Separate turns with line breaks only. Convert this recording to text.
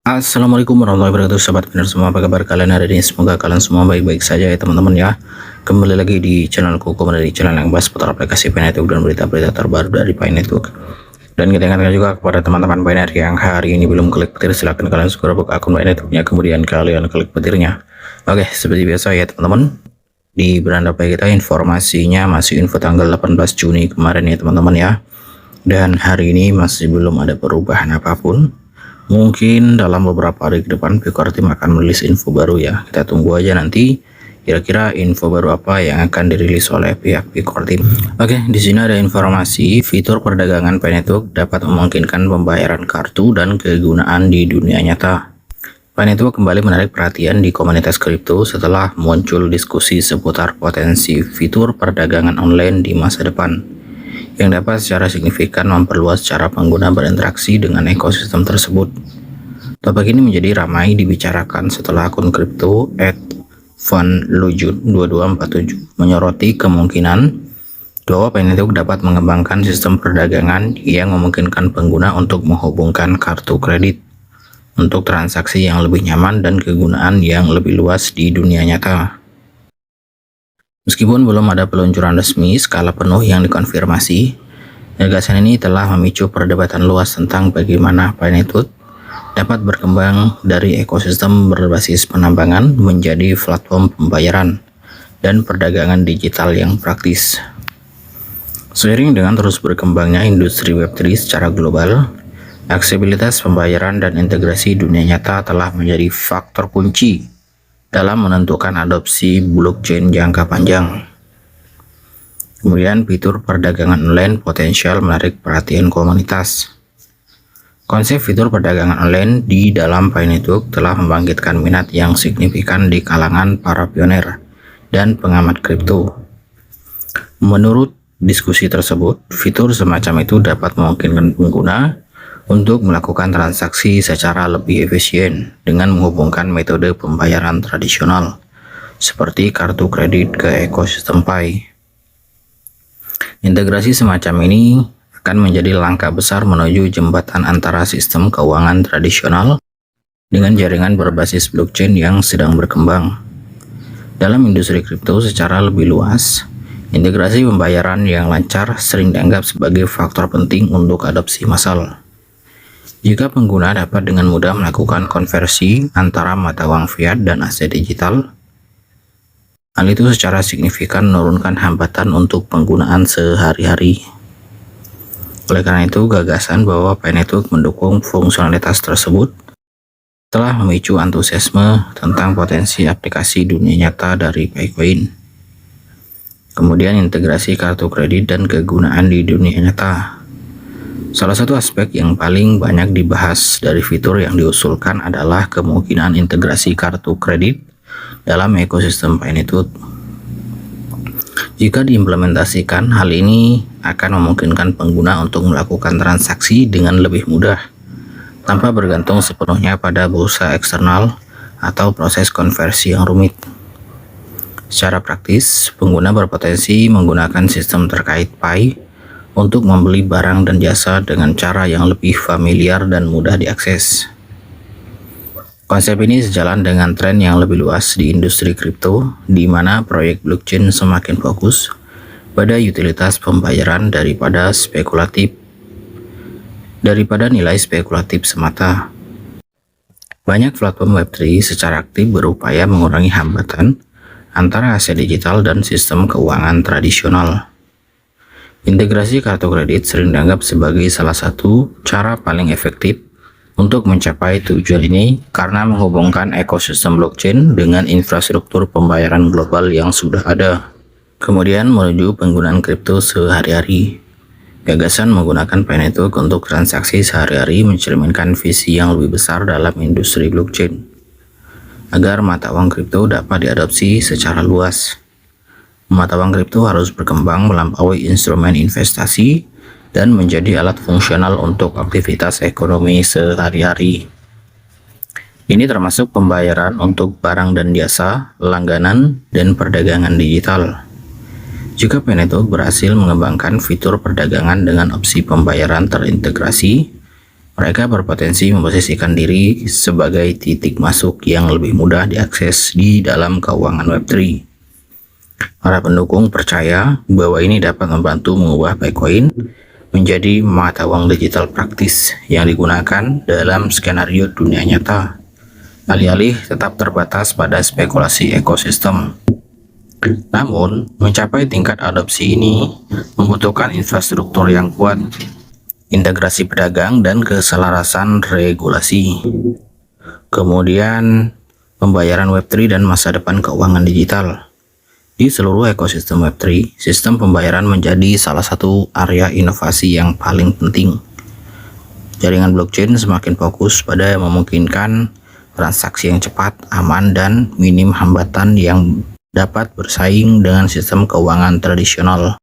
Assalamualaikum warahmatullahi wabarakatuh, sahabat benar semua. Apa kabar kalian hari ini? Semoga kalian semua baik-baik saja ya teman-teman ya. Kembali lagi di channelku, kembali di channel yang bahas seputar aplikasi Pi Network dan berita-berita terbaru dari Pi Network. Dan kita ingatkan juga kepada teman-teman Pi Network yang hari ini belum klik petir, silahkan kalian segera buka akun Pi Networknya, kemudian kalian klik petirnya. Oke, seperti biasa ya teman-teman, di beranda Pi kita informasinya masih info tanggal 18 Juni kemarin ya teman-teman ya. Dan hari ini masih belum ada perubahan apapun. Mungkin dalam beberapa hari ke depan Pi-Core Team akan merilis info baru ya. Kita tunggu aja nanti kira-kira info baru apa yang akan dirilis oleh pihak Pi-Core Team. Oke, di sini ada informasi fitur perdagangan Pi Network dapat memungkinkan pembayaran kartu dan kegunaan di dunia nyata. Pi Network kembali menarik perhatian di komunitas kripto setelah muncul diskusi seputar potensi fitur perdagangan online di masa depan yang dapat secara signifikan memperluas cara pengguna berinteraksi dengan ekosistem tersebut. Topik ini menjadi ramai dibicarakan setelah akun kripto @funlujun2247 menyoroti kemungkinan bahwa Pi Network dapat mengembangkan sistem perdagangan yang memungkinkan pengguna untuk menghubungkan kartu kredit untuk transaksi yang lebih nyaman dan kegunaan yang lebih luas di dunia nyata. Meskipun belum ada peluncuran resmi skala penuh yang dikonfirmasi, gagasan ini telah memicu perdebatan luas tentang bagaimana Pi Network dapat berkembang dari ekosistem berbasis penambangan menjadi platform pembayaran dan perdagangan digital yang praktis. Seiring dengan terus berkembangnya industri Web3 secara global, aksesibilitas pembayaran dan integrasi dunia nyata telah menjadi faktor kunci dalam menentukan adopsi blockchain jangka panjang. Kemudian fitur perdagangan online potensial menarik perhatian komunitas. Konsep fitur perdagangan online di dalam Pi Network telah membangkitkan minat yang signifikan di kalangan para pioner dan pengamat kripto. Menurut diskusi tersebut, fitur semacam itu dapat memungkinkan pengguna untuk melakukan transaksi secara lebih efisien dengan menghubungkan metode pembayaran tradisional seperti kartu kredit ke ekosistem Pi. Integrasi semacam ini akan menjadi langkah besar menuju jembatan antara sistem keuangan tradisional dengan jaringan berbasis blockchain yang sedang berkembang. Dalam industri kripto secara lebih luas, integrasi pembayaran yang lancar sering dianggap sebagai faktor penting untuk adopsi massal. Jika pengguna dapat dengan mudah melakukan konversi antara mata uang fiat dan aset digital, hal itu secara signifikan menurunkan hambatan untuk penggunaan sehari-hari. Oleh karena itu, gagasan bahwa Pi Network mendukung fungsionalitas tersebut telah memicu antusiasme tentang potensi aplikasi dunia nyata dari Picoin. Kemudian integrasi kartu kredit dan kegunaan di dunia nyata. Salah satu aspek yang paling banyak dibahas dari fitur yang diusulkan adalah kemungkinan integrasi kartu kredit dalam ekosistem Pi Network. Jika diimplementasikan, hal ini akan memungkinkan pengguna untuk melakukan transaksi dengan lebih mudah, tanpa bergantung sepenuhnya pada bursa eksternal atau proses konversi yang rumit. Secara praktis, pengguna berpotensi menggunakan sistem terkait Pi untuk membeli barang dan jasa dengan cara yang lebih familiar dan mudah diakses. Konsep ini sejalan dengan tren yang lebih luas di industri kripto, di mana proyek blockchain semakin fokus pada utilitas pembayaran daripada nilai spekulatif semata. Banyak platform Web3 secara aktif berupaya mengurangi hambatan antara aset digital dan sistem keuangan tradisional. Integrasi kartu kredit sering dianggap sebagai salah satu cara paling efektif untuk mencapai tujuan ini karena menghubungkan ekosistem blockchain dengan infrastruktur pembayaran global yang sudah ada. Kemudian menuju penggunaan kripto sehari-hari. Gagasan menggunakan Pi Network untuk transaksi sehari-hari mencerminkan visi yang lebih besar dalam industri blockchain, agar mata uang kripto dapat diadopsi secara luas. Mata uang kripto harus berkembang melampaui instrumen investasi dan menjadi alat fungsional untuk aktivitas ekonomi sehari-hari. Ini termasuk pembayaran untuk barang dan jasa, langganan, dan perdagangan digital. Jika Pi Network berhasil mengembangkan fitur perdagangan dengan opsi pembayaran terintegrasi, Mereka berpotensi memposisikan diri sebagai titik masuk yang lebih mudah diakses di dalam keuangan Web3. Para pendukung percaya bahwa ini dapat membantu mengubah Bitcoin menjadi mata uang digital praktis yang digunakan dalam skenario dunia nyata, alih-alih tetap terbatas pada spekulasi ekosistem. Namun, mencapai tingkat adopsi ini membutuhkan infrastruktur yang kuat, integrasi pedagang, dan keselarasan regulasi. Kemudian, pembayaran Web3 dan masa depan keuangan digital. Di seluruh ekosistem Web3, sistem pembayaran menjadi salah satu area inovasi yang paling penting. Jaringan blockchain semakin fokus pada memungkinkan transaksi yang cepat, aman, dan minim hambatan yang dapat bersaing dengan sistem keuangan tradisional.